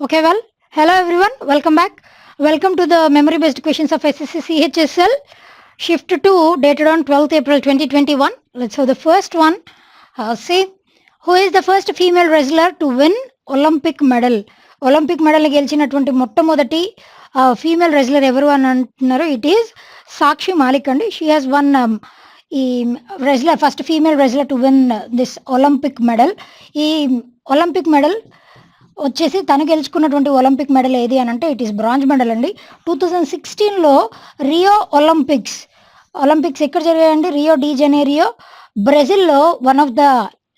Okay, well, hello everyone, welcome back. Welcome to the memory based questions of SSC CHSL Shift 2 dated on 12th April 2021. Let's have the first one. See, who is the first female wrestler to win Olympic medal? Olympic medal గెలిచినటువంటి మొట్టమొదటి female wrestler ఎవరు అని అంటున్నారు. It is సాక్షి మాలిక్ అండి. She has one ఈ wrestler first female wrestler to win this Olympic medal. ఈ Olympic medal వచ్చేసి తను గెలుచుకున్నటువంటి ఒలింపిక్ మెడల్ ఏది అని అంటే ఇట్ ఈస్ బ్రాంజ్ మెడల్ అండి. 2016లో రియో ఒలింపిక్స్ ఎక్కడ జరిగాయండి? రియో డి జెనేరియో, బ్రెజిల్లో one of the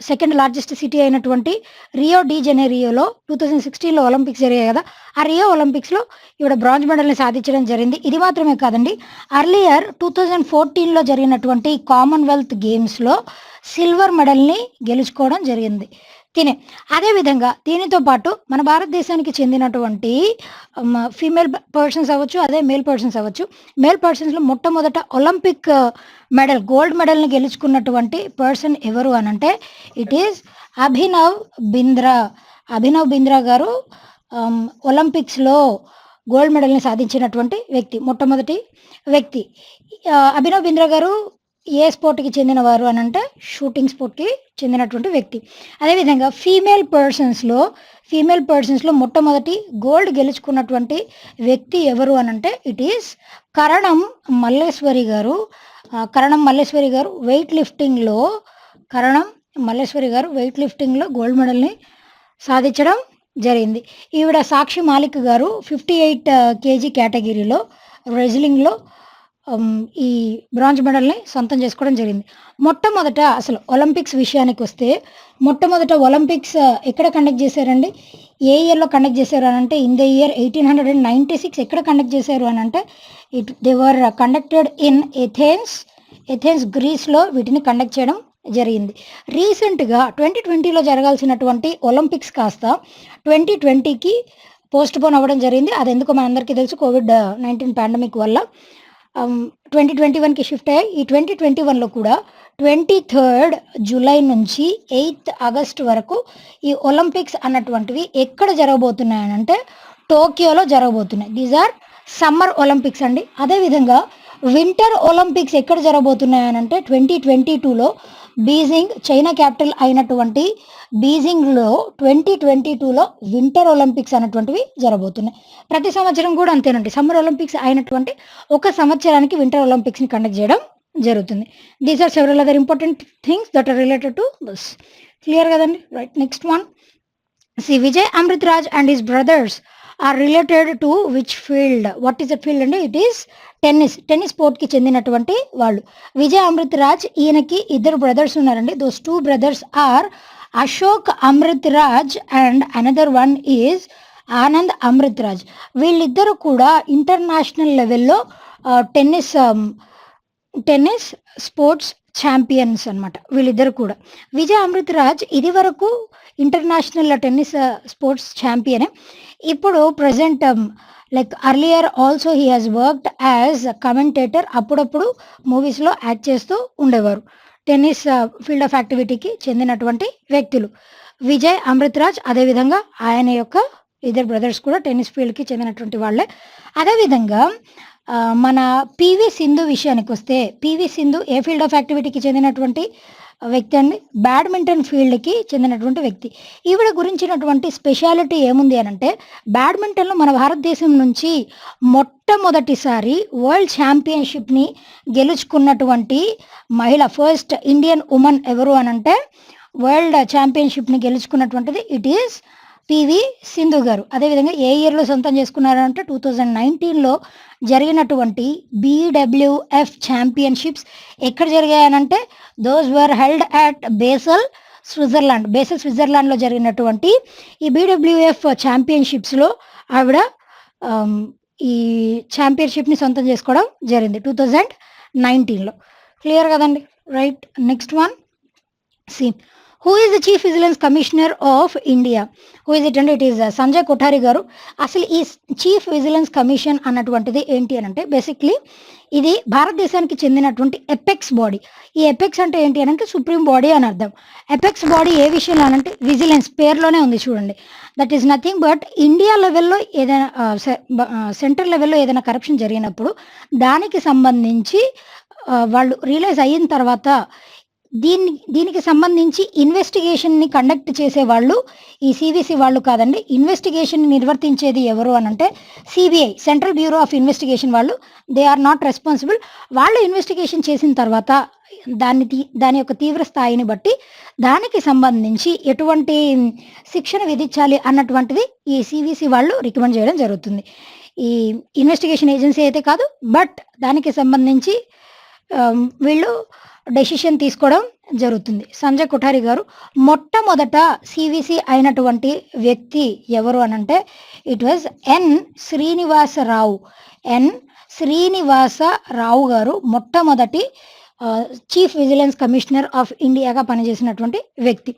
second largest city అయినటువంటి రియో డి జెనేరియోలో 2016లో ఒలింపిక్స్ జరిగాయి కదా. ఆ రియో ఒలింపిక్స్లో ఈవిడ బ్రాంజ్ మెడల్ని సాధించడం జరిగింది. ఇది మాత్రమే కాదండి, అర్లియర్ 2014లో జరిగినటువంటి కామన్వెల్త్ గేమ్స్లో సిల్వర్ మెడల్ని గెలుచుకోవడం జరిగింది తినే. అదేవిధంగా దీనితో పాటు మన భారతదేశానికి చెందినటువంటి ఫీమేల్ పర్సన్స్ అవ్వచ్చు, అదే మేల్ పర్సన్స్ అవ్వచ్చు. మేల్ పర్సన్స్లో మొట్టమొదట ఒలింపిక్ మెడల్ గోల్డ్ మెడల్ని గెలుచుకున్నటువంటి పర్సన్ ఎవరు అని అంటే ఇట్ ఈస్ అభినవ్ బింద్రా గారు ఒలింపిక్స్లో గోల్డ్ మెడల్ని సాధించినటువంటి వ్యక్తి, మొట్టమొదటి వ్యక్తి. అభినవ్ బింద్రా గారు ఏ స్పోర్ట్కి చెందినవారు అని అంటే షూటింగ్ స్పోర్ట్కి చెందినటువంటి వ్యక్తి. అదేవిధంగా ఫీమేల్ పర్సన్స్లో మొట్టమొదటి గోల్డ్ గెలుచుకున్నటువంటి వ్యక్తి ఎవరు అని అంటే ఇట్ ఈస్ కరణం మల్లేశ్వరి గారు వెయిట్ లిఫ్టింగ్లో గోల్డ్ మెడల్ని సాధించడం జరిగింది. ఈవిడ సాక్షి మాలిక్ గారు 58 kg కేటగిరీలో రెజ్లింగ్లో ఈ బ్రాంజ్ మెడల్ని సొంతం చేసుకోవడం జరిగింది. మొట్టమొదట అసలు ఒలింపిక్స్ విషయానికి వస్తే మొట్టమొదట ఒలింపిక్స్ ఎక్కడ కండక్ట్ చేశారండి? ఏ ఇయర్లో కండక్ట్ చేశారు అని అంటే ఇన్ ద ఇయర్ 1896. ఎక్కడ కండక్ట్ చేశారు అని అంటే they were conducted in Athens గ్రీస్లో వీటిని కండక్ట్ చేయడం జరిగింది. రీసెంట్గా 2020లో జరగాల్సినటువంటి ఒలింపిక్స్ కాస్త 2020కి పోస్ట్ పోన్ అవ్వడం జరిగింది. అది ఎందుకో మనందరికీ తెలుసు, COVID-19 పాండమిక్ వల్ల 2021కి షిఫ్ట్ అయ్యాయి. ఈ 2021లో కూడా 23rd జూలై నుంచి 8th ఆగస్ట్ వరకు ఈ ఒలింపిక్స్ అన్నటువంటివి ఎక్కడ జరగబోతున్నాయనంటే టోక్యోలో జరగబోతున్నాయి. దీస్ ఆర్ సమ్మర్ ఒలింపిక్స్ అండి. అదేవిధంగా వింటర్ ఒలింపిక్స్ ఎక్కడ జరగబోతున్నాయనంటే 2022లో బీజింగ్, చైనా క్యాపిటల్ అయినటువంటి బీజింగ్లో 2022లో వింటర్ ఒలింపిక్స్ అనేటువంటివి జరగబోతున్నాయి. ప్రతి సంవత్సరం కూడా అంతేనండి, సమ్మర్ ఒలింపిక్స్ అయినటువంటి ఒక సంవత్సరానికి వింటర్ ఒలింపిక్స్ని కండక్ట్ చేయడం జరుగుతుంది. These are several other important things that are related to this. Clear కదండి? Right, next one. C Vijay Amritraj and his brothers are related to which field? What is that field అండి? It is tennis స్పోర్ట్కి చెందినటువంటి వాళ్ళు. విజయ్ అమృతరాజ్, ఈయనకి ఇద్దరు brothers ఉన్నారండి. Those 2 brothers are Ashok Amritraj and another one is Anand Amritraj. వీళ్ళిద్దరూ కూడా ఇంటర్నేషనల్ లెవెల్లో టెన్నిస్ స్పోర్ట్స్ ఛాంపియన్స్ అనమాట వీళ్ళిద్దరు కూడా. విజయ్ అమృతరాజ్ ఇది వరకు ఇంటర్నేషనల్ టెన్నిస్ స్పోర్ట్స్ ఛాంపియనే. ఇప్పుడు present like earlier also he has worked as commentator. అప్పుడప్పుడు మూవీస్లో యాక్ట్ చేస్తూ ఉండేవారు. టెన్నిస్ ఫీల్డ్ ఆఫ్ యాక్టివిటీకి చెందినటువంటి వ్యక్తులు విజయ్ అమృతరాజ్. అదేవిధంగా ఆయన యొక్క ఇద్దరు బ్రదర్స్ కూడా టెన్నిస్ ఫీల్డ్కి చెందినటువంటి వాళ్ళే. అదేవిధంగా మన పివి సింధు విషయానికి వస్తే పివి సింధు ఏ ఫీల్డ్ ఆఫ్ యాక్టివిటీకి చెందినటువంటి వ్యక్తి అండి? బ్యాడ్మింటన్ ఫీల్డ్కి చెందినటువంటి వ్యక్తి. ఈవిడ గురించినటువంటి స్పెషాలిటీ ఏముంది అని అంటే బ్యాడ్మింటన్లో మన భారతదేశం నుంచి మొట్టమొదటిసారి వరల్డ్ ఛాంపియన్షిప్ని గెలుచుకున్నటువంటి మహిళ, ఫస్ట్ ఇండియన్ ఉమెన్ ఎవరు అని అంటే వరల్డ్ ఛాంపియన్షిప్ని గెలుచుకున్నటువంటిది ఇట్ ఈస్ పివి సింధు గారు. అదేవిధంగా ఏ ఇయర్లో సొంతం చేసుకున్నారంటే 2019లో జరిగినటువంటి BWF ఛాంపియన్షిప్స్ ఎక్కడ జరిగాయనంటే those were held at Basel స్విట్జర్లాండ్లో జరిగినటువంటి ఈ BWF ఛాంపియన్షిప్స్లో ఆవిడ ఈ ఛాంపియన్షిప్ని సొంతం చేసుకోవడం జరిగింది 2019లో. క్లియర్ కదండి? Right, next one. C who is the chief vigilance commissioner of India? Who is it అంటే ఇట్ ఈస్ సంజయ్ కొఠారి గారు. అసలు ఈ చీఫ్ విజిలెన్స్ కమిషన్ అన్నటువంటిది ఏంటి అని అంటే బేసిక్లీ ఇది భారతదేశానికి చెందినటువంటి ఎపెక్స్ బాడీ. ఈ ఎపెక్స్ అంటే ఏంటి అని అంటే సుప్రీం బాడీ అని అర్థం. ఎపెక్స్ బాడీ ఏ విషయంలో అనంటే విజిలెన్స్, పేరులోనే ఉంది చూడండి. That is nothing but India లెవెల్లో ఏదైనా సెంట్రల్ లెవెల్లో ఏదైనా కరప్షన్ జరిగినప్పుడు దానికి సంబంధించి వాళ్ళు రియలైజ్ అయిన తర్వాత దీనికి సంబంధించి ఇన్వెస్టిగేషన్ని కండక్ట్ చేసేవాళ్ళు ఈ సివిసి వాళ్ళు కాదండి. ఇన్వెస్టిగేషన్ నిర్వర్తించేది ఎవరు అని అంటే CBI, central bureau of investigation వాళ్ళు. They are not responsible. వాళ్ళు ఇన్వెస్టిగేషన్ చేసిన తర్వాత దాని యొక్క తీవ్ర స్థాయిని బట్టి దానికి సంబంధించి ఎటువంటి శిక్షణ విధించాలి అన్నటువంటిది ఈ సివిసి వాళ్ళు రికమెండ్ చేయడం జరుగుతుంది. ఈ ఇన్వెస్టిగేషన్ ఏజెన్సీ అయితే కాదు, బట్ దానికి సంబంధించి వీళ్ళు డెసిషన్ తీసుకోవడం జరుగుతుంది. సంజయ్ కొఠారి గారు మొట్టమొదట సివిసి అయినటువంటి వ్యక్తి ఎవరు అనంటే ఇట్ వాజ్ ఎన్ శ్రీనివాసరావు. ఎన్ శ్రీనివాసరావు గారు మొట్టమొదటి చీఫ్ విజిలెన్స్ కమిషనర్ ఆఫ్ ఇండియాగా పనిచేసినటువంటి వ్యక్తి.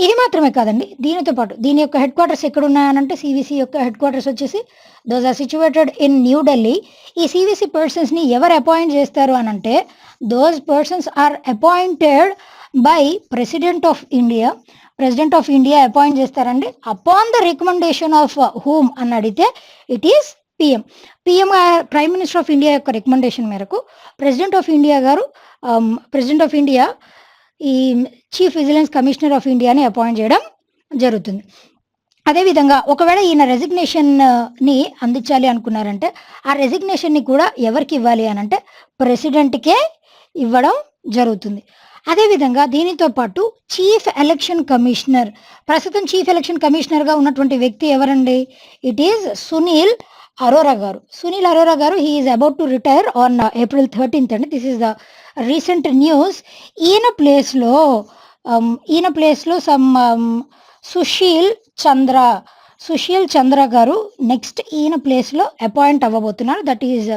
ఇది మాత్రమే కాదండి, దీనితో పాటు దీని యొక్క హెడ్ క్వార్టర్స్ ఎక్కడ ఉన్నాయనంటే సివిసి యొక్క హెడ్ క్వార్టర్స్ వచ్చేసి those are situated in New Delhi. ఈ సివిసి పర్సన్స్ని ఎవరు అపాయింట్ చేస్తారు అనంటే those persons are appointed by president of India. President of India appoint చేస్తారండి. Upon the recommendation of whom అని అడిగితే it is PM. PM prime minister of India యొక్క recommendation మేరకు ప్రెసిడెంట్ ఆఫ్ ఇండియా గారు ప్రెసిడెంట్ ఆఫ్ ఇండియా ఈ chief vigilance commissioner of ఇండియాని appoint చేయడం జరుగుతుంది. అదేవిధంగా ఒకవేళ ఈయన రెసిగ్నేషన్ని అందించాలి అనుకున్నారంటే ఆ రెసిగ్నేషన్ని కూడా ఎవరికి ఇవ్వాలి అని అంటే ప్రెసిడెంట్కే ఇవ్వడం జరుగుతుంది. అదేవిధంగా దీనితో పాటు చీఫ్ ఎలక్షన్ కమిషనర్, ప్రస్తుతం చీఫ్ ఎలక్షన్ కమిషనర్గా ఉన్నటువంటి వ్యక్తి ఎవరండి? ఇట్ ఈజ్ సునీల్ అరోరా గారు. సునీల్ అరోరా గారు he is about to retire on April 13th అండి. This is the recent news. ఈయన ప్లేస్లో సమ్ సుశీల్ చంద్ర గారు నెక్స్ట్ ఈయన ప్లేస్లో అపాయింట్ అవ్వబోతున్నారు. That is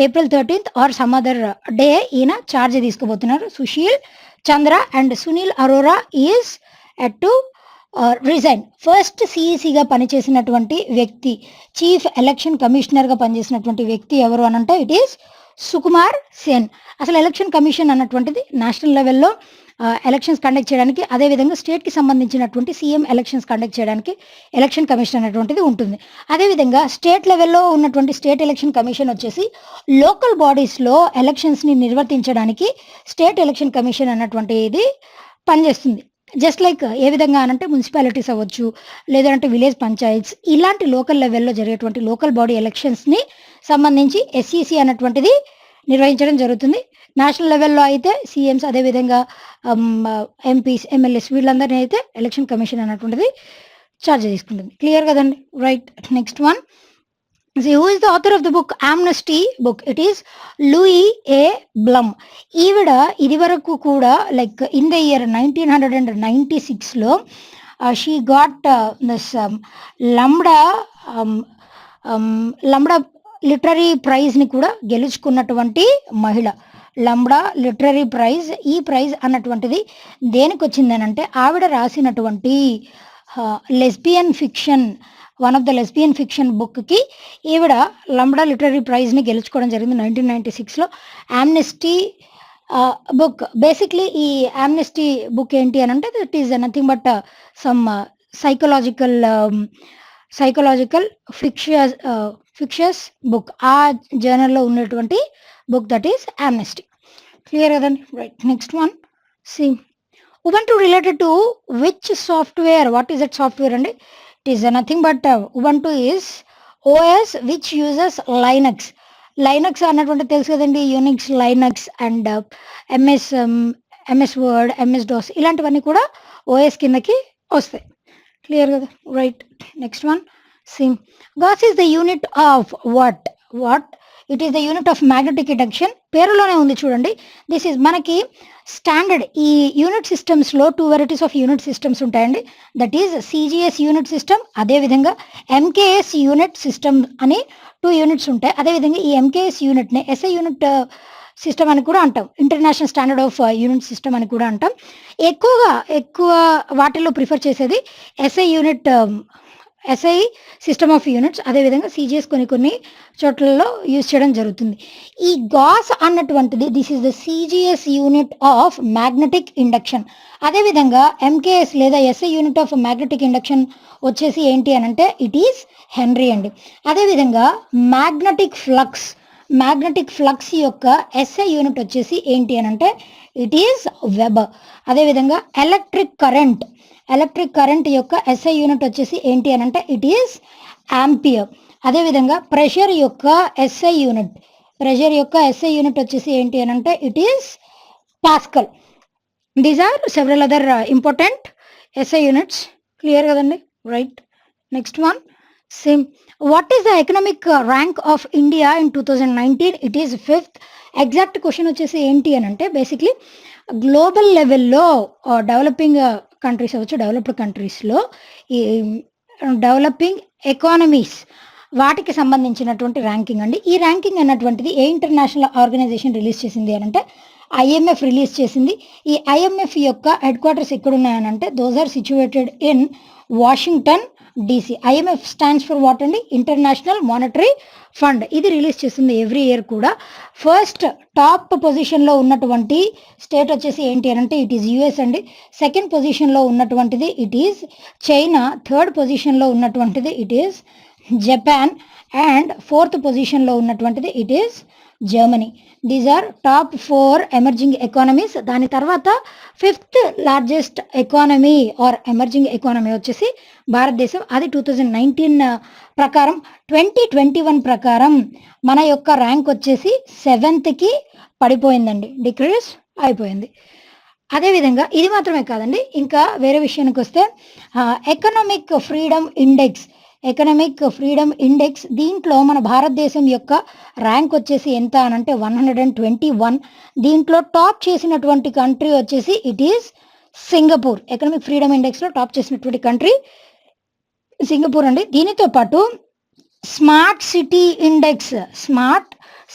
April 13th or some other day ఈయన ఛార్జ్ తీసుకోబోతున్నారు. Sushil Chandra and Sunil Arora is at to resign. First సిఈసిగా పనిచేసినటువంటి వ్యక్తి, చీఫ్ ఎలక్షన్ కమిషనర్గా పనిచేసినటువంటి వ్యక్తి ఎవరు అనంటే ఇట్ ఈస్ సుకుమార్ సేన్. అసలు ఎలక్షన్ కమిషన్ అన్నటువంటిది నేషనల్ లెవెల్లో ఎలక్షన్స్ కండక్ట్ చేయడానికి, అదేవిధంగా స్టేట్కి సంబంధించినటువంటి సీఎం ఎలక్షన్స్ కండక్ట్ చేయడానికి ఎలక్షన్ కమిషన్ అనేటువంటిది ఉంటుంది. అదేవిధంగా స్టేట్ లెవెల్లో ఉన్నటువంటి స్టేట్ ఎలక్షన్ కమిషన్ వచ్చేసి లోకల్ బాడీస్లో ఎలక్షన్స్ని నిర్వర్తించడానికి స్టేట్ ఎలక్షన్ కమిషన్ అన్నటువంటిది పనిచేస్తుంది. జస్ట్ లైక్ ఏ విధంగా అనంటే మున్సిపాలిటీస్ అవ్వచ్చు, లేదంటే విలేజ్ పంచాయత్స్, ఇలాంటి లోకల్ లెవెల్లో జరిగేటువంటి లోకల్ బాడీ ఎలక్షన్స్ని సంబంధించి ఎస్ఈసి అన్నటువంటిది నిర్వహించడం జరుగుతుంది. నేషనల్ లెవెల్లో అయితే సీఎంస్, అదేవిధంగా ఎంపీస్, ఎమ్మెల్యేస్ వీళ్ళందరినీ అయితే ఎలక్షన్ కమిషన్ అన్నటువంటిది ఛార్జ్ తీసుకుంటుంది. క్లియర్ కదండి? Right. Next one, who is the author of the book Amnesty book? It is Louis A. Blum. ఈవిడ ఇది వరకు కూడా లైక్ ఇన్ ద ఇయర్ 1996లో she got this lambda literary ప్రైజ్ని కూడా గెలుచుకున్నటువంటి మహిళ. Lambda literary prize. ఈ ప్రైజ్ అన్నటువంటిది దేనికి వచ్చిందనంటే ఆవిడ రాసినటువంటి lesbian fiction, one of the lesbian fiction బుక్కి ఈవిడ లంబ్డా లిటరరీ ప్రైజ్ని గెలుచుకోవడం జరిగింది 1996లో. యామ్నెస్టీ బుక్, బేసిక్లీ ఈ యామ్నెస్టీ బుక్ ఏంటి అని అంటే that is nothing but some psychological fictions book. ఆ జర్నల్లో ఉన్నటువంటి book that is amnesty. Clear కదండి? Right. Next one, C Ubuntu related to which software? What is that software? And it is nothing but Ubuntu is OS which uses Linux. Linux అన్నటువంటి తెలుసు కదండి, Unix, Linux and MS Word, MS DOS ఇలాంటివన్నీ కూడా OS కిందకి వస్తాయి. Clear కదా? Right. Next one, సిమ్. Gauss is the unit of what? It is the unit of magnetic induction. పేరులోనే ఉంది చూడండి. దిస్ ఈజ్ మనకి స్టాండర్డ్. ఈ యూనిట్ సిస్టమ్స్లో 2 వెరైటీస్ ఆఫ్ యూనిట్ సిస్టమ్స్ ఉంటాయండి. That is CGS unit system, అదేవిధంగా ఎంకేఎస్ యూనిట్ సిస్టమ్ అని 2 యూనిట్స్ ఉంటాయి. అదేవిధంగా ఈ ఎంకేఎస్ యూనిట్ని ఎస్ఐ యూనిట్ సిస్టమ్ అని కూడా అంటాం. International standard of unit system అని కూడా అంటాం. ఎక్కువ వాటిల్లో ప్రిఫర్ చేసేది SI unit, SI system of units, అదేవిధంగా సీజీఎస్ కొన్ని చోట్లలో యూజ్ చేయడం జరుగుతుంది. ఈ గాస్ అన్నటువంటిది this is the CGS unit of magnetic induction. అదేవిధంగా ఎంకేఎస్ లేదా SI unit of magnetic induction వచ్చేసి ఏంటి అని అంటే ఇట్ ఈస్ హెన్రీ అండి. అదేవిధంగా మ్యాగ్నెటిక్ ఫ్లక్స్ యొక్క ఎస్ఐ యూనిట్ వచ్చేసి ఏంటి అని అంటే ఇట్ ఈస్ వెబర్. అదేవిధంగా ఎలక్ట్రిక్ కరెంట్ యొక్క ఎస్ఐ యూనిట్ వచ్చేసి ఏంటి అని అంటే ఇట్ ఈస్ ఆంపియర్. అదేవిధంగా ప్రెషర్ యొక్క ఎస్ఐ యూనిట్ వచ్చేసి ఏంటి అని అంటే it is pascal. These are several other important SI units. Clear కదండి? Right. Next one, same. What is the economic rank of India in 2019? It is 5th. Exact question వచ్చేసి ఏంటి అని అంటే బేసిక్లీ గ్లోబల్ లెవెల్లో డెవలపింగ్ కంట్రీస్ అవ్వచ్చు, developed కంట్రీస్లో ఈ developing economies వాటికి సంబంధించినటువంటి ర్యాంకింగ్ అండి. ఈ ర్యాంకింగ్ అన్నటువంటిది ఏ ఇంటర్నేషనల్ ఆర్గనైజేషన్ రిలీజ్ చేసింది అని అంటే ఐఎంఎఫ్ రిలీజ్ చేసింది. ఈ ఐఎంఎఫ్ యొక్క హెడ్ క్వార్టర్స్ ఎక్కడున్నాయని అంటే those are situated in Washington DC. IMF stands for what అండి? International monetary fund. ఇది రిలీజ్ చేస్తుంది ఎవ్రీ ఇయర్ కూడా. ఫస్ట్ టాప్ పొజిషన్లో ఉన్నటువంటి స్టేట్ వచ్చేసి ఏంటి అని అంటే ఇట్ ఈస్ యుఎస్ అండి. సెకండ్ పొజిషన్లో ఉన్నటువంటిది ఇట్ ఈస్ చైనా. థర్డ్ పొజిషన్లో ఉన్నటువంటిది it is Japan. And fourth పొజిషన్లో ఉన్నటువంటిది it is Germany. These are top 4 emerging economies. దాని తర్వాత 5th largest economy or emerging economy వచ్చేసి భారతదేశం. అది 2019 ప్రకారం. 2021 ప్రకారం మన యొక్క ర్యాంక్ వచ్చేసి 7th పడిపోయిందండి, డిక్రీజ్ అయిపోయింది. అదేవిధంగా ఇది మాత్రమే కాదండి, ఇంకా వేరే విషయానికి వస్తే ఎకనామిక్ ఫ్రీడమ్ ఇండెక్స్ దీంట్లో మన భారతదేశం యొక్క ర్యాంక్ వచ్చేసి ఎంత అని అంటే 121. దీంట్లో టాప్ చేసినటువంటి కంట్రీ వచ్చేసి it is Singapore. Economic freedom ఇండెక్స్లో టాప్ చేసినటువంటి కంట్రీ సింగపూర్ అండి. దీనితో పాటు స్మార్ట్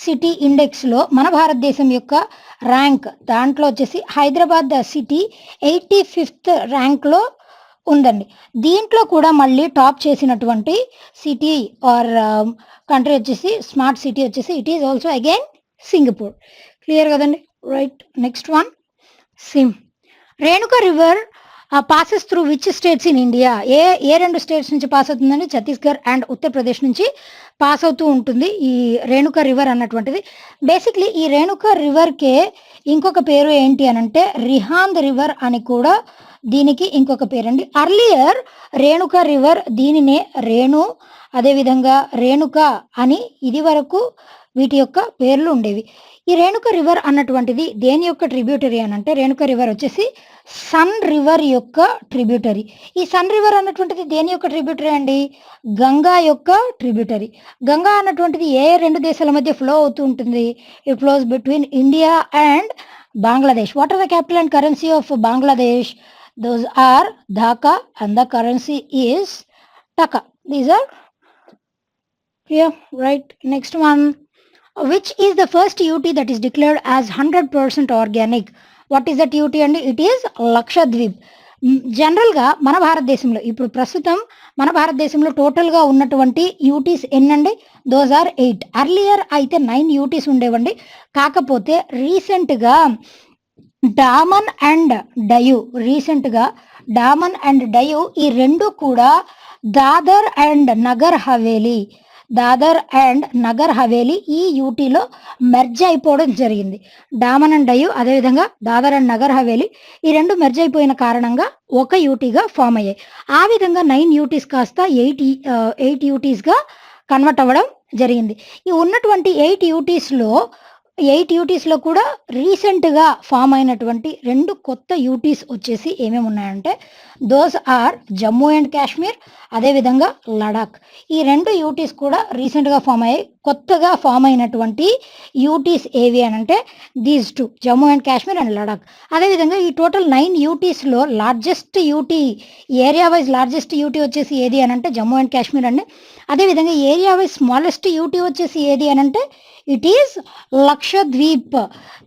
సిటీ ఇండెక్స్లో మన భారతదేశం యొక్క ర్యాంక్ దాంట్లో వచ్చేసి హైదరాబాద్ సిటీ 85th ర్యాంక్లో ఉందండి. దీంట్లో కూడా మళ్ళీ టాప్ చేసినటువంటి సిటీ ఆర్ కంట్రీ వచ్చేసి స్మార్ట్ సిటీ వచ్చేసి it is also again Singapore. Clear కదండి? Right. Next one, same. Renuka river passes through which states in India? ఏ 2 స్టేట్స్ నుంచి పాస్ అవుతుందండి? ఛత్తీస్గఢ్ అండ్ ఉత్తరప్రదేశ్ నుంచి పాస్ అవుతూ ఉంటుంది ఈ రేణుకా రివర్ అన్నటువంటిది. బేసిక్లీ ఈ రేణుకా రివర్కే ఇంకొక పేరు ఏంటి అని అంటే రిహాంద్ రివర్ అని కూడా దీనికి ఇంకొక పేరండి. అర్లియర్ రేణుకా రివర్ దీనినే రేణు, అదేవిధంగా రేణుక అని ఇది వరకు వీటి యొక్క పేర్లు ఉండేవి. ఈ రేణుకా రివర్ అన్నటువంటిది దేని యొక్క ట్రిబ్యూటరీ అని అంటే రేణుకా రివర్ వచ్చేసి సన్ రివర్ యొక్క ట్రిబ్యూటరీ. ఈ సన్ రివర్ అన్నటువంటిది దేని యొక్క ట్రిబ్యూటరీ అండి? గంగా యొక్క ట్రిబ్యూటరీ. గంగా అన్నటువంటిది ఏ 2 దేశాల మధ్య ఫ్లో అవుతూ ఉంటుంది? It flows between India and Bangladesh. What are the capital and currency of Bangladesh? Those are Dhaka and the currency is Taka. These are clear, right? Next one, which is the first UT that is declared as 100% organic? What is that UT and it is Lakshadweep. జనరల్గా మన భారతదేశంలో ఇప్పుడు ప్రస్తుతం మన భారతదేశంలో టోటల్గా ఉన్నటువంటి UTs ఎన్నండి? Those are 8. అర్లియర్ అయితే 9 యూటీస్ ఉండేవండి. కాకపోతే రీసెంట్గా డామన్ అండ్ డయు ఈ రెండు కూడా దాదర్ అండ్ నగర్ హవేలీ ఈ యూటీలో మెర్జ్ అయిపోవడం జరిగింది. డామన్ అండ్ డయు అదేవిధంగా దాదర్ అండ్ నగర్ హవేలీ ఈ రెండు మెర్జ్ అయిపోయిన కారణంగా ఒక యూటీగా ఫామ్ అయ్యాయి. ఆ విధంగా 9 యూటీస్ కాస్త 8 యూటీస్గా కన్వర్ట్ అవ్వడం జరిగింది. ఈ ఉన్నటువంటి 8 యూటీస్లో కూడా రీసెంట్గా ఫామ్ అయినటువంటి 2 కొత్త యూటీస్ వచ్చేసి ఏమేమి ఉన్నాయంటే those are Jammu and Kashmir, అదేవిధంగా లడాక్. ఈ 2 యూటీస్ కూడా రీసెంట్గా ఫామ్ అయ్యాయి. కొత్తగా ఫామ్ అయినటువంటి యూటీస్ ఏవి అని అంటే these two, Jammu and Kashmir and Ladakh. అదేవిధంగా ఈ టోటల్ 9 యూటీస్లో largest UT, area wise largest UT వచ్చేసి ఏది అని అంటే జమ్మూ అండ్ కాశ్మీర్ అండి. అదేవిధంగా ఏరియా వైజ్ స్మాలెస్ట్ యూటీ వచ్చేసి ఏది అని అంటే ఇట్ ఈస్ లక్షద్వీప్.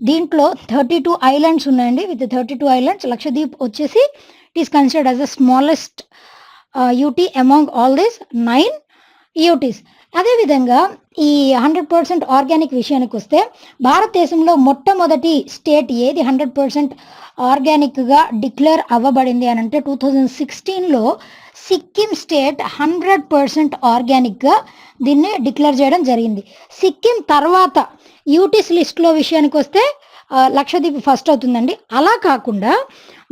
దీంట్లో 32 ఐలాండ్స్ ఉన్నాయండి. విత్ 32 ఐలాండ్స్ లక్షద్వీప్ వచ్చేసి it is considered as the smallest UT among all these 9 UTs. అదేవిధంగా ఈ 100% ఆర్గానిక్ విషయానికి వస్తే భారతదేశంలో మొట్టమొదటి స్టేట్ ఏది 100% ఆర్గానిక్గా డిక్లేర్ అవ్వబడింది అని అంటే 2016లో సిక్కిం స్టేట్ 100% ఆర్గానిక్గా దీన్ని డిక్లేర్ చేయడం జరిగింది. సిక్కిం తర్వాత యూటీస్ లిస్ట్లో విషయానికి వస్తే లక్షద్వీప్ ఫస్ట్ అవుతుందండి. అలా కాకుండా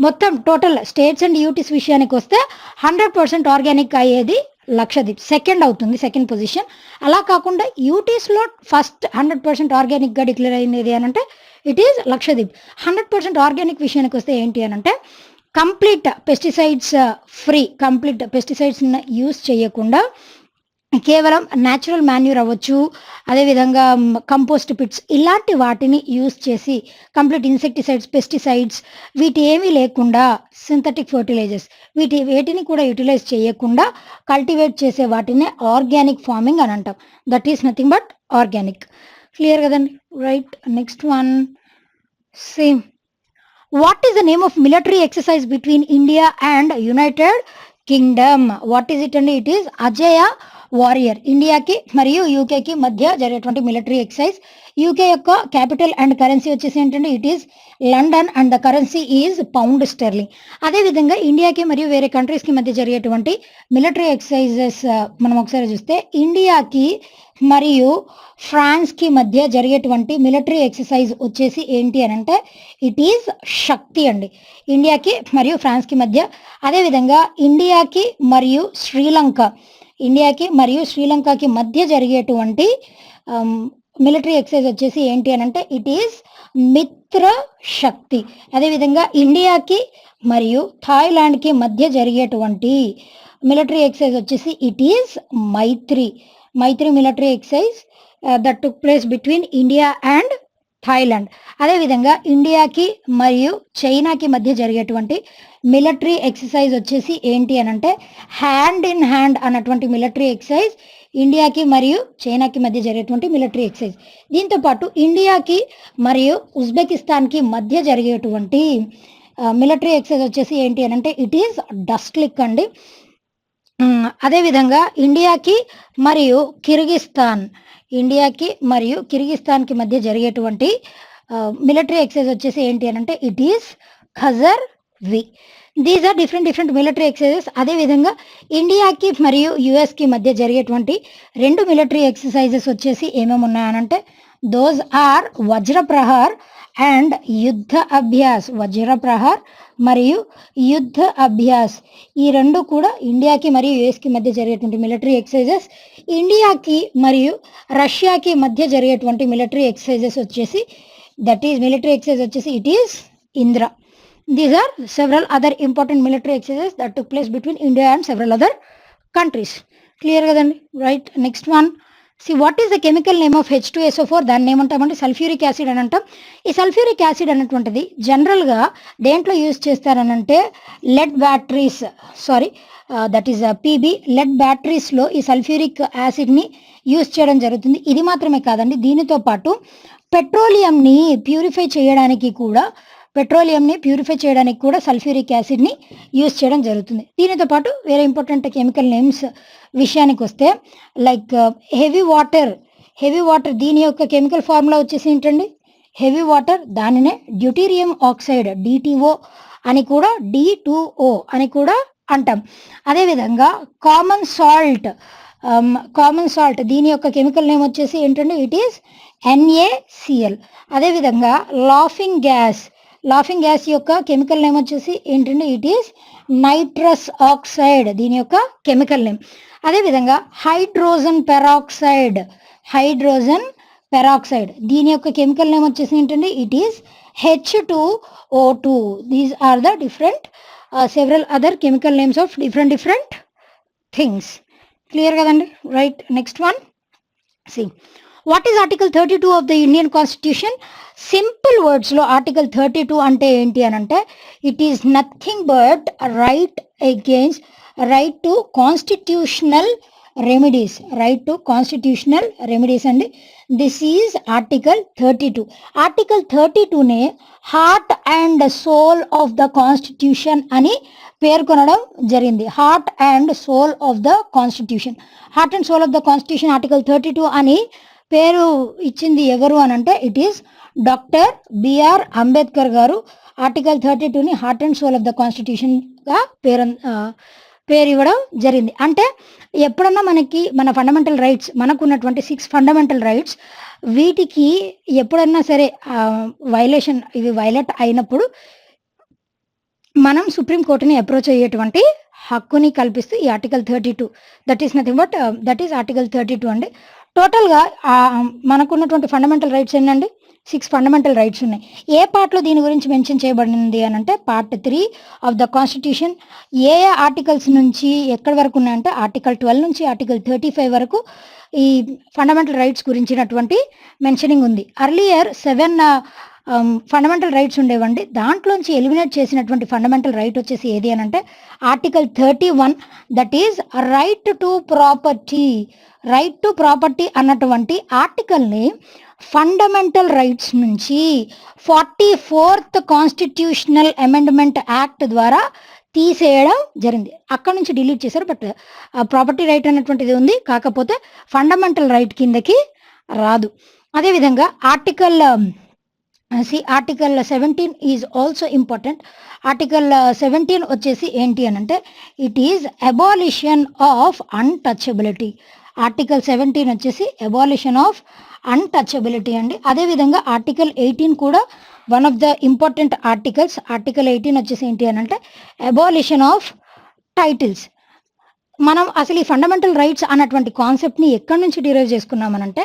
మొత్తం టోటల్ స్టేట్స్ అండ్ యూటీస్ విషయానికి వస్తే 100% ఆర్గానిక్ అయ్యేది లక్షద్వీప్, సెకండ్ అవుతుంది, సెకండ్ పొజిషన్. అలా కాకుండా యూటీస్లో ఫస్ట్ 100% ఆర్గానిక్గా డిక్లేర్ అయింది అని అంటే ఇట్ ఈజ్ లక్షద్వీప్. 100% ఆర్గానిక్ విషయానికి వస్తే ఏంటి అని అంటే complete pesticides free, complete pesticides use చేయకుండా కేవలం న్యాచురల్ మాన్యూర్ అవ్వచ్చు, అదేవిధంగా కంపోస్ట్ పిట్స్ ఇలాంటి వాటిని యూస్ చేసి కంప్లీట్ ఇన్సెక్టిసైడ్స్, పెస్టిసైడ్స్ వీటి ఏమీ లేకుండా సింథటిక్ ఫర్టిలైజర్స్ వేటిని కూడా యూటిలైజ్ చేయకుండా కల్టివేట్ చేసే వాటిని ఆర్గానిక్ ఫార్మింగ్ అని అంటాం. That is nothing but organic. Clear కదండి? Right. Next one, same. What is the name of military exercise between India and United Kingdom? What is it అండి? It is Ajeya warrior. ఇండియాకి మరియు యూకేకి మధ్య జరిగేటువంటి మిలిటరీ ఎక్సైజ్. యూకే యొక్క capital and currency వచ్చేసి ఏంటంటే it is London and the currency is pound sterling. అదేవిధంగా ఇండియాకి మరియు వేరే కంట్రీస్కి మధ్య జరిగేటువంటి మిలిటరీ ఎక్సైజెస్ మనం ఒకసారి చూస్తే ఇండియాకి మరియు ఫ్రాన్స్కి మధ్య జరిగేటువంటి మిలిటరీ ఎక్సర్సైజ్ వచ్చేసి ఏంటి అని అంటే ఇట్ ఈజ్ శక్తి అండి, ఇండియాకి మరియు ఫ్రాన్స్కి మధ్య. అదేవిధంగా ఇండియాకి మరియు శ్రీలంకకి మధ్య జరిగేటువంటి మిలిటరీ ఎక్సైజ్ వచ్చేసి ఏంటి అని అంటే ఇట్ ఈస్ మిత్ర శక్తి. అదేవిధంగా ఇండియాకి మరియు థాయిలాండ్కి మధ్య జరిగేటువంటి మిలిటరీ ఎక్సైజ్ వచ్చేసి it is Maitri military exercise that took place between India and Thailand. అదేవిధంగా ఇండియాకి మరియు చైనాకి మధ్య జరిగేటువంటి మిలిటరీ ఎక్సర్సైజ్ వచ్చేసి ఏంటి అని అంటే హ్యాండ్ ఇన్ హ్యాండ్ అన్నటువంటి మిలిటరీ ఎక్సర్సైజ్ ఇండియాకి మరియు చైనాకి మధ్య జరిగేటువంటి మిలిటరీ ఎక్సర్సైజ్. దీంతోపాటు ఇండియాకి మరియు ఉజ్బెకిస్తాన్కి మధ్య జరిగేటువంటి మిలిటరీ ఎక్సర్సైజ్ వచ్చేసి ఏంటి అని అంటే ఇట్ ఈస్ డస్ట్లిక్ అండి. అదేవిధంగా ఇండియాకి మరియు కిర్గిస్తాన్కి మధ్య జరిగేటువంటి మిలిటరీ ఎక్సైజ్ వచ్చేసి ఏంటి అని అంటే it is Khanjar V. These are different military exercises. అదేవిధంగా ఇండియాకి మరియు యుఎస్కి మధ్య జరిగేటువంటి 2 మిలిటరీ ఎక్సర్సైజెస్ వచ్చేసి ఏమేమి ఉన్నాయనంటే దోస్ ఆర్ వజ్రప్రహార్ అండ్ యుద్ధ అభ్యాస్. వజ్రప్రహార్ మరియు యుద్ధ అభ్యాస్ ఈ రెండు కూడా ఇండియాకి మరియు యుఎస్కి మధ్య జరిగేటువంటి మిలిటరీ ఎక్సర్సైజెస్. ఇండియాకి మరియు రష్యాకి మధ్య జరిగేటువంటి మిలిటరీ ఎక్సర్సైజెస్ వచ్చేసి దట్ ఈస్ మిలిటరీ ఎక్సర్సైజ్ వచ్చేసి it is Indra. These are several other important military exercises that took place between India and several other countries. Clear kadandi? Right. Next one. See, what is the chemical name of H2SO4? దాన్ని ఏమంటామంటే sulphuric acid అని అంటాం. ఈ sulphuric acid అనేటువంటిది జనరల్గా దేంట్లో use చేస్తారనంటే lead batteries, that is PB lead బ్యాటరీస్లో ఈ సల్ఫ్యూరిక్ యాసిడ్ని యూజ్ చేయడం జరుగుతుంది. ఇది మాత్రమే కాదండి, దీనితో పాటు పెట్రోలియంని ప్యూరిఫై చేయడానికి కూడా సల్ఫ్యూరిక్ యాసిడ్ని యూజ్ చేయడం జరుగుతుంది. దీనితో పాటు వేరే ఇంపార్టెంట్ కెమికల్ నేమ్స్ విషయానికి వస్తే లైక్ హెవీ వాటర్ దీని యొక్క కెమికల్ ఫార్ములా వచ్చేసి ఏంటండి హెవీ వాటర్, దానినే డ్యూటీరియం ఆక్సైడ్ DTO అని కూడా D2O అని కూడా అంటాం. అదేవిధంగా కామన్ సాల్ట్ దీని యొక్క కెమికల్ నేమ్ వచ్చేసి ఏంటంటే ఇట్ ఈస్ NaCl. అదేవిధంగా లాఫింగ్ గ్యాస్ యొక్క కెమికల్ నేమ్ వచ్చేసి ఏంటంటే ఇట్ ఈస్ నైట్రస్ ఆక్సైడ్ దీని యొక్క కెమికల్ నేమ్. అదేవిధంగా హైడ్రోజన్ పెరాక్సైడ్ దీని యొక్క కెమికల్ నేమ్ వచ్చేసి ఏంటంటే it is H2O2. These are the different several other chemical names of different things. Clear కదండి? Right. Next one. See, what is Article 32 of the Indian Constitution? Simple words lo Article 32 ante enti anante, it is nothing but a right to constitutional remedies, and this is Article 32. Article 32 ne heart and soul of the Constitution ani పేర్కొనడం జరిగింది. Heart and soul of the constitution. Heart and soul of the constitution article 32 అని పేరు ఇచ్చింది ఎవరు అని అంటే it is doctor B R Ambedkar గారు article 32ని heart and soul of the కాన్స్టిట్యూషన్గా పేరు ఇవ్వడం జరిగింది. అంటే ఎప్పుడన్నా మనకి మన ఫండమెంటల్ రైట్స్, మనకు ఉన్నటువంటి 6 ఫండమెంటల్ రైట్స్, వీటికి ఎప్పుడన్నా సరే ఇవి వైలేట్ అయినప్పుడు మనం సుప్రీంకోర్టుని అప్రోచ్ అయ్యేటువంటి హక్కుని కల్పిస్తూ ఈ article 32, that is nothing but that is article 32 అండి. టోటల్గా మనకున్నటువంటి ఫండమెంటల్ రైట్స్ ఏంటండి? 6 ఫండమెంటల్ రైట్స్ ఉన్నాయి. ఏ పార్ట్లో దీని గురించి మెన్షన్ చేయబడింది అని అంటే part 3 of the constitution. A articles నుంచి ఎక్కడి వరకు ఉన్నాయంటే ఆర్టికల్ 12 నుంచి ఆర్టికల్ 35 వరకు ఈ ఫండమెంటల్ రైట్స్ గురించినటువంటి మెన్షనింగ్ ఉంది. అర్లియర్ 7 ఫండమెంటల్ రైట్స్ ఉండేవండి. దాంట్లోంచి ఎలిమినేట్ చేసినటువంటి ఫండమెంటల్ రైట్ వచ్చేసి ఏది అని అంటే article 31, that is right to property అన్నటువంటి ఆర్టికల్ని ఫండమెంటల్ రైట్స్ నుంచి 44th కాన్స్టిట్యూషనల్ అమెండ్మెంట్ యాక్ట్ ద్వారా తీసేయడం జరిగింది. అక్కడ నుంచి డిలీట్ చేశారు. బట్ ప్రాపర్టీ రైట్ అనేటువంటిది ఉంది, కాకపోతే ఫండమెంటల్ రైట్ కిందకి రాదు. అదేవిధంగా article 17 is also important. Article 17 వచ్చేసి ఏంటి అని అంటే it is abolition of untouchability. Article 17 వచ్చేసి అబాలిషన్ ఆఫ్ అన్టచబిలిటీ అండి. అదేవిధంగా ఆర్టికల్ 18 కూడా one of the important articles. Article 18 వచ్చేసి ఏంటి అని అంటే అబాలిషన్ ఆఫ్ టైటిల్స్. మనం అసలు ఈ ఫండమెంటల్ రైట్స్ అన్నటువంటి కాన్సెప్ట్ని ఎక్కడి నుంచి డిరైవ్ చేసుకున్నామనంటే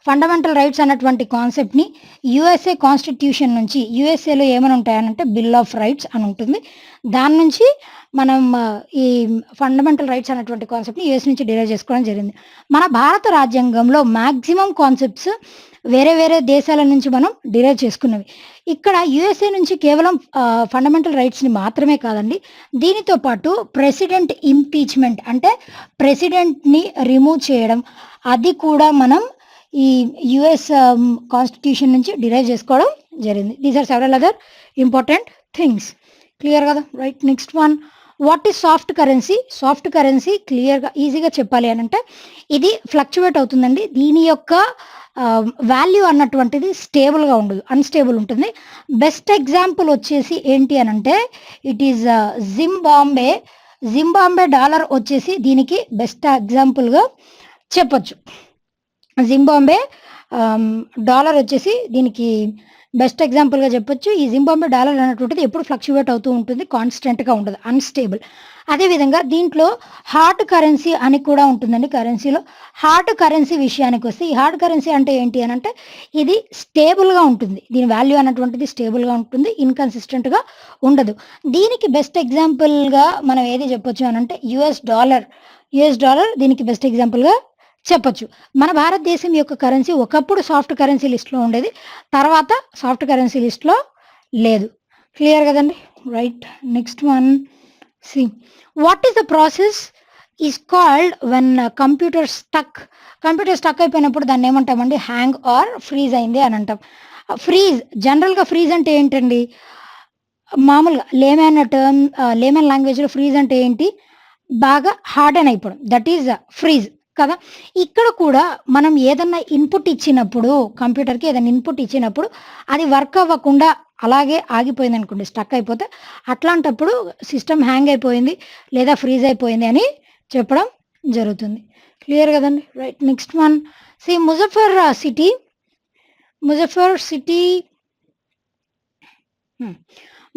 ఫండమెంటల్ రైట్స్ అన్నటువంటి కాన్సెప్ట్ని యుఎస్ఏ కాన్స్టిట్యూషన్ నుంచి, యుఎస్ఏలో ఏమైనా ఉంటాయనంటే బిల్ ఆఫ్ రైట్స్ అని ఉంటుంది, దాని నుంచి మనం ఈ ఫండమెంటల్ రైట్స్ అన్నటువంటి కాన్సెప్ట్ని యుఎస్ నుంచి డిరైవ్ చేసుకోవడం జరిగింది. మన భారత రాజ్యాంగంలో మ్యాక్సిమం కాన్సెప్ట్స్ వేరే వేరే దేశాల నుంచి మనం డిరైవ్ చేసుకున్నవి. ఇక్కడ యుఎస్ఏ నుంచి కేవలం ఫండమెంటల్ రైట్స్ని మాత్రమే కాదండి, దీనితో పాటు ప్రెసిడెంట్ ఇంపీచ్మెంట్ అంటే ప్రెసిడెంట్ని రిమూవ్ చేయడం, అది కూడా మనం ఈ యుఎస్ కాన్స్టిట్యూషన్ నుంచి డిరైవ్ చేసుకోవడం జరిగింది. These are several other important things. Clear కదా? Right. Next one, what is soft currency? Soft currency క్లియర్గా ఈజీగా చెప్పాలి అని అంటే ఇది ఫ్లక్చువేట్ అవుతుందండి. దీని యొక్క వాల్యూ అన్నటువంటిది స్టేబుల్గా ఉండదు, అన్స్టేబుల్ ఉంటుంది. బెస్ట్ ఎగ్జాంపుల్ వచ్చేసి ఏంటి అని అంటే ఇట్ ఈజ్ జింబాంబే డాలర్ వచ్చేసి దీనికి బెస్ట్ ఎగ్జాంపుల్గా చెప్పొచ్చు. జింబాంబే డాలర్ వచ్చేసి దీనికి బెస్ట్ ఎగ్జాంపుల్గా చెప్పొచ్చు. ఈ జింబాంబే డాలర్ అనేటువంటిది ఎప్పుడు ఫ్లక్చువేట్ అవుతూ ఉంటుంది, కాన్స్టెంట్గా ఉండదు, అన్స్టేబుల్. అదేవిధంగా దీంట్లో హార్డ్ కరెన్సీ అని కూడా ఉంటుందండి. కరెన్సీలో హార్డ్ కరెన్సీ విషయానికి వస్తే ఈ హార్డ్ కరెన్సీ అంటే ఏంటి అని అంటే ఇది స్టేబుల్గా ఉంటుంది, దీని వాల్యూ అన్నటువంటిది స్టేబుల్గా ఉంటుంది, ఇన్కన్సిస్టెంట్గా ఉండదు. దీనికి బెస్ట్ ఎగ్జాంపుల్గా మనం ఏది చెప్పొచ్చు అని అంటే యుఎస్ డాలర్ దీనికి బెస్ట్ ఎగ్జాంపుల్గా చెప్పొచ్చు. మన భారతదేశం యొక్క కరెన్సీ ఒకప్పుడు సాఫ్ట్ కరెన్సీ లిస్ట్లో ఉండేది, తర్వాత సాఫ్ట్ కరెన్సీ లిస్ట్లో లేదు. క్లియర్ కదండి? Right. Next one, see what is the process is called when computer stuck అయిపోయినప్పుడు దాన్ని ఏమంటామండి? హ్యాంగ్ ఆర్ ఫ్రీజ్ అయింది అని అంటాం. ఫ్రీజ్, జనరల్గా ఫ్రీజ్ అంటే ఏంటండి? మామూలుగా లేమన్ లాంగ్వేజ్లో ఫ్రీజ్ అంటే ఏంటి? బాగా హార్డెన్ అయిపోవడం, దట్ ఈజ్ ఫ్రీజ్ కదా. ఇక్కడ కూడా మనం ఏదన్నా ఇన్పుట్ ఇచ్చినప్పుడు, కంప్యూటర్కి ఏదైనా ఇన్పుట్ ఇచ్చినప్పుడు అది వర్క్ అవ్వకుండా అలాగే ఆగిపోయింది అనుకోండి, స్టక్ అయిపోతే, అట్లాంటప్పుడు సిస్టమ్ హ్యాంగ్ అయిపోయింది లేదా ఫ్రీజ్ అయిపోయింది అని చెప్పడం జరుగుతుంది. క్లియర్ కదండి? Right. Next one, see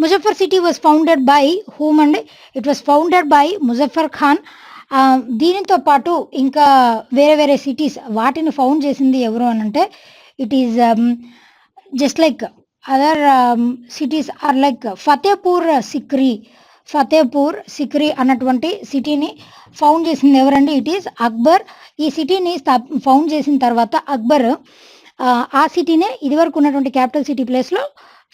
Muzaffar city was founded by whom అండి? It was founded by Muzaffar Khan. దీనితో పాటు ఇంకా వేరే వేరే సిటీస్, వాటిని ఫౌండ్ చేసింది ఎవరు అని అంటే it is just like other cities are like Fatehpur Sikri. Fatehpur Sikri అన్నటువంటి సిటీని ఫౌండ్ చేసింది ఎవరండి? It is Akbar. ఈ సిటీని ఫౌండ్ చేసిన తర్వాత అక్బర్ ఆ సిటీనే ఇదివరకు ఉన్నటువంటి క్యాపిటల్ సిటీ ప్లేస్లో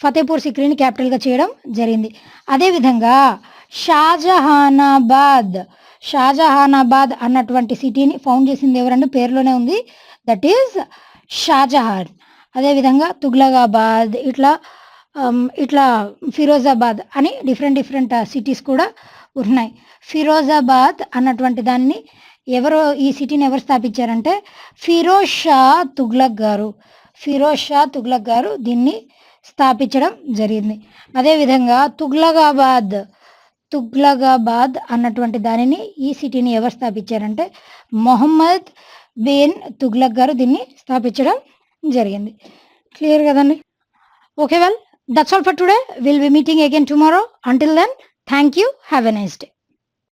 ఫతేపూర్ సిక్రీని క్యాపిటల్గా చేయడం జరిగింది. అదేవిధంగా షాజహానాబాద్ అన్నటువంటి సిటీని ఫౌండ్ చేసింది ఎవరండి? పేరులోనే ఉంది, దట్ ఈజ్ షాజహాన్. అదేవిధంగా తుగ్లకాబాద్, ఇట్లా ఫిరోజాబాద్ అని డిఫరెంట్ సిటీస్ కూడా ఉన్నాయి. ఫిరోజాబాద్ అన్నటువంటి దాన్ని ఈ సిటీని ఎవరు స్థాపించారంటే ఫిరోజ్ షా తుగ్లక్ గారు దీన్ని స్థాపించడం జరిగింది. అదేవిధంగా తుగ్లకాబాద్ అన్నటువంటి దానిని ఈ సిటీని ఎవరు స్థాపించారంటే మొహమ్మద్ బిన్ తుగ్లక్ గారు దీన్ని స్థాపించడం జరిగింది. క్లియర్ కదండి? Okay, well, that's all for today. We'll be meeting again tomorrow. Until then, thank you. Have a nice day.